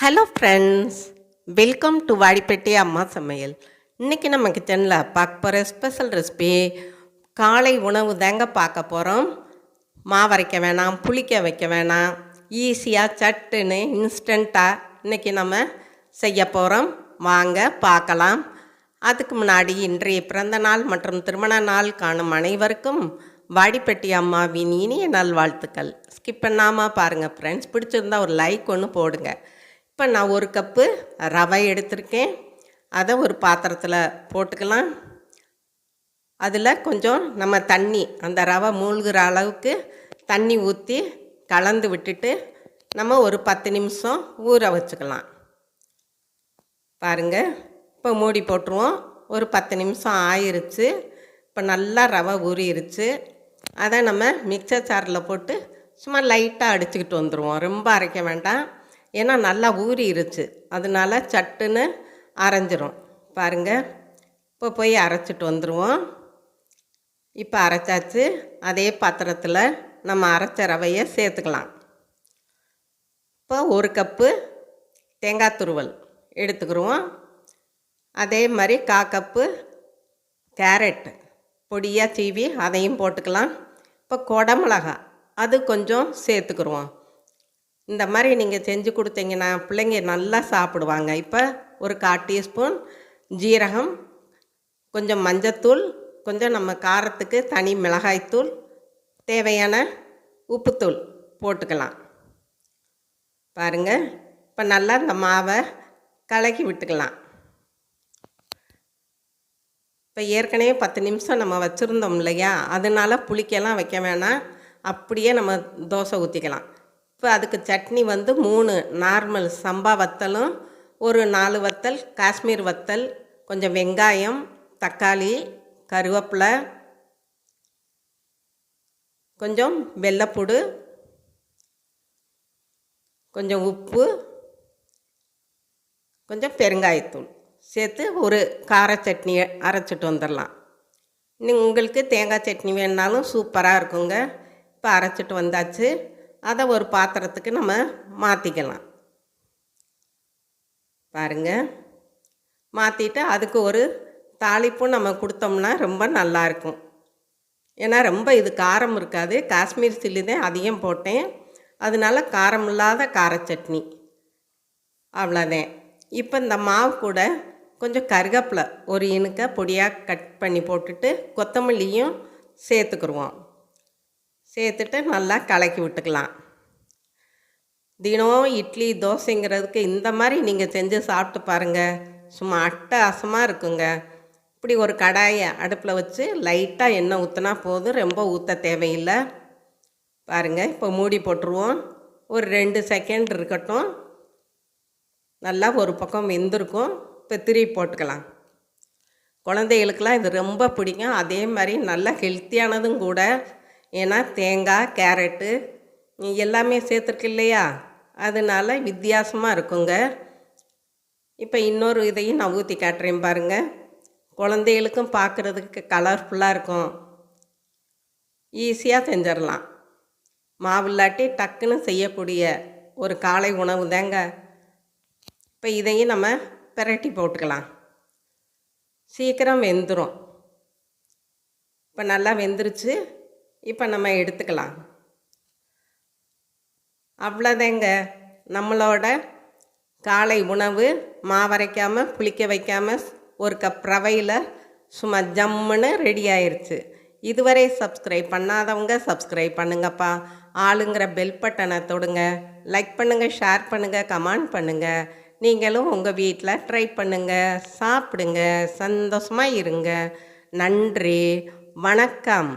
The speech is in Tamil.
Hello friends, welcome to Vadipatti அம்மா சமையல். இன்றைக்கி நம்ம கிச்சனில் பார்க்க போகிற ஸ்பெஷல் ரெசிபி காலை உணவு தாங்க பார்க்க போகிறோம். மாவரைக்க வேணாம், புளிக்க வைக்க வேணாம், ஈஸியாக சட்டுன்னு இன்ஸ்டண்ட்டாக இன்றைக்கி நம்ம செய்ய போகிறோம். வாங்க பார்க்கலாம். அதுக்கு முன்னாடி இன்றைய பிறந்த நாள் மற்றும் திருமண நாள் காணும் அனைவருக்கும் வாடிப்பட்டி அம்மாவின் இனிய நல்வாழ்த்துக்கள். ஸ்கிப் பண்ணாமல் பாருங்கள் ஃப்ரெண்ட்ஸ். பிடிச்சிருந்தா ஒரு லைக் ஒன்று போடுங்க. இப்போ நான் ஒரு கப்பு ரவை எடுத்திருக்கேன். அதை ஒரு பாத்திரத்தில் போட்டுக்கலாம். அதில் கொஞ்சம் நம்ம தண்ணி, அந்த ரவை மூழ்கிற அளவுக்கு தண்ணி ஊற்றி கலந்து விட்டுட்டு நம்ம ஒரு 10 நிமிஷம் ஊற வச்சுக்கலாம். பாருங்கள், இப்போ மூடி போட்டுருவோம். ஒரு 10 நிமிஷம் ஆயிருச்சு. இப்போ நல்லா ரவை ஊறிடுச்சு. அதை நம்ம மிக்சர் ஜாரில் போட்டு சும்மா லைட்டாக அடிச்சுக்கிட்டு வந்துடுவோம். ரொம்ப அரைக்க வேண்டாம், ஏன்னா நல்லா ஊறிடுச்சு. அதனால சட்டுன்னு அரைஞ்சிரும். பாருங்கள், இப்போ போய் அரைச்சிட்டு வந்துடுவோம். இப்போ அரைச்சாச்சு. அதே பாத்திரத்தில் நம்ம அரைச்ச ரவையை சேர்த்துக்கலாம். இப்போ ஒரு கப்பு தேங்காய் துருவல் எடுத்துக்கிடுவோம். அதே மாதிரி 1/4 கப்பு கேரட் பொடியாக சீவி அதையும் போட்டுக்கலாம். இப்போ குடமிளகா அது கொஞ்சம் சேர்த்துக்கிடுவோம். இந்த மாதிரி நீங்கள் செஞ்சு கொடுத்தீங்கன்னா பிள்ளைங்க நல்லா சாப்பிடுவாங்க. இப்போ ஒரு 1/4 டீஸ்பூன் ஜீரகம், கொஞ்சம் மஞ்சத்தூள், கொஞ்சம் நம்ம காரத்துக்கு தனி மிளகாய்த்தூள், தேவையான உப்புத்தூள் போட்டுக்கலாம். பாருங்கள், இப்போ நல்லா இந்த மாவை கலக்கி விட்டுக்கலாம். இப்போ ஏற்கனவே 10 நிமிஷம் நம்ம வச்சுருந்தோம் இல்லையா, அதனால் புளிக்கெல்லாம் வைக்க வேணாம், அப்படியே நம்ம தோசை ஊற்றிக்கலாம். இப்போ அதுக்கு சட்னி 3 நார்மல் சம்பா வத்தலும், ஒரு 4 வத்தல் காஷ்மீர் வத்தல், கொஞ்சம் வெங்காயம், தக்காளி, கருவேப்பிலை, கொஞ்சம் வெள்ளைப்பூடு, கொஞ்சம் உப்பு, கொஞ்சம் பெருங்காயத்தூள் சேர்த்து ஒரு கார சட்னியை அரைச்சிட்டு வந்துடலாம். உங்களுக்கு தேங்காய் சட்னி வேணுனாலும் சூப்பராக இருக்குங்க. இப்போ அரைச்சிட்டு வந்தாச்சு. அதை ஒரு பாத்திரத்துக்கு நம்ம மாற்றிக்கலாம். பாருங்கள், மாற்றிட்டு அதுக்கு ஒரு தாளிப்பும் நம்ம கொடுத்தோம்னா ரொம்ப நல்லாயிருக்கும். ஏன்னா ரொம்ப இது காரம் இருக்காது. காஷ்மீர் சில்லி தான் அதிகம் போட்டேன், அதனால காரம் இல்லாத கார சட்னி. அவ்வளோதான். இப்போ இந்த மாவு கூட கொஞ்சம் கருவேப்பிலை ஒரு இனுக்க பொடியாக கட் பண்ணி போட்டுட்டு கொத்தமல்லியும் சேர்த்துக்குருவோம். சேர்த்துட்டு நல்லா கலக்கி விட்டுக்கலாம். தினம் இட்லி தோசைங்கிறதுக்கு இந்த மாதிரி நீங்கள் செஞ்சு சாப்பிட்டு பாருங்கள், சும்மா அட்டகாசமாக இருக்குங்க. இப்படி ஒரு கடாயை அடுப்பில் வச்சு லைட்டாக எண்ணெய் ஊற்றினா போதும், ரொம்ப ஊற்ற தேவையில்லை. பாருங்கள், இப்போ மூடி போட்டுருவோம். ஒரு 2 செகண்ட் இருக்கட்டும். நல்லா ஒரு பக்கம் வெந்திருக்கும். இப்போ திருப்பி போட்டுக்கலாம். குழந்தைகளுக்கெல்லாம் இது ரொம்ப பிடிக்கும். அதே மாதிரி நல்லா ஹெல்த்தியானதும் கூட. ஏன்னா தேங்காய், கேரட்டு எல்லாமே சேர்த்துருக்கு இல்லையா, அதனால வித்தியாசமாக இருக்குங்க. இப்போ இன்னொரு இதையும் நான் ஊற்றி காட்டுறேன் பாருங்கள். குழந்தைகளுக்கும் பார்க்குறதுக்கு கலர்ஃபுல்லாக இருக்கும். ஈஸியாக செஞ்சிடலாம். மாவில்லாட்டி டக்குன்னு செய்யக்கூடிய ஒரு காலை உணவு தாங்க. இப்போ இதையும் நம்ம பிரட்டி போட்டுக்கலாம். சீக்கிரம் வெந்துடும். இப்போ நல்லா வெந்துருச்சு. இப்போ நம்ம எடுத்துக்கலாம். அவ்வளோதாங்க, நம்மளோட காலை உணவு மாவரைக்காமல் புளிக்க வைக்காமல் ஒரு கப் ரவையில் சும்மா ஜம்முன்னு ரெடி ஆயிடுச்சு. இதுவரை சப்ஸ்கிரைப் பண்ணாதவங்க சப்ஸ்கிரைப் பண்ணுங்கப்பா. ஆளுங்கிற பெல் பட்டனை தொடுங்க. லைக் பண்ணுங்கள், ஷேர் பண்ணுங்கள், கமெண்ட் பண்ணுங்கள். நீங்களும் உங்கள் வீட்டில் ட்ரை பண்ணுங்கள், சாப்பிடுங்க, சந்தோஷமாக இருங்க. நன்றி, வணக்கம்.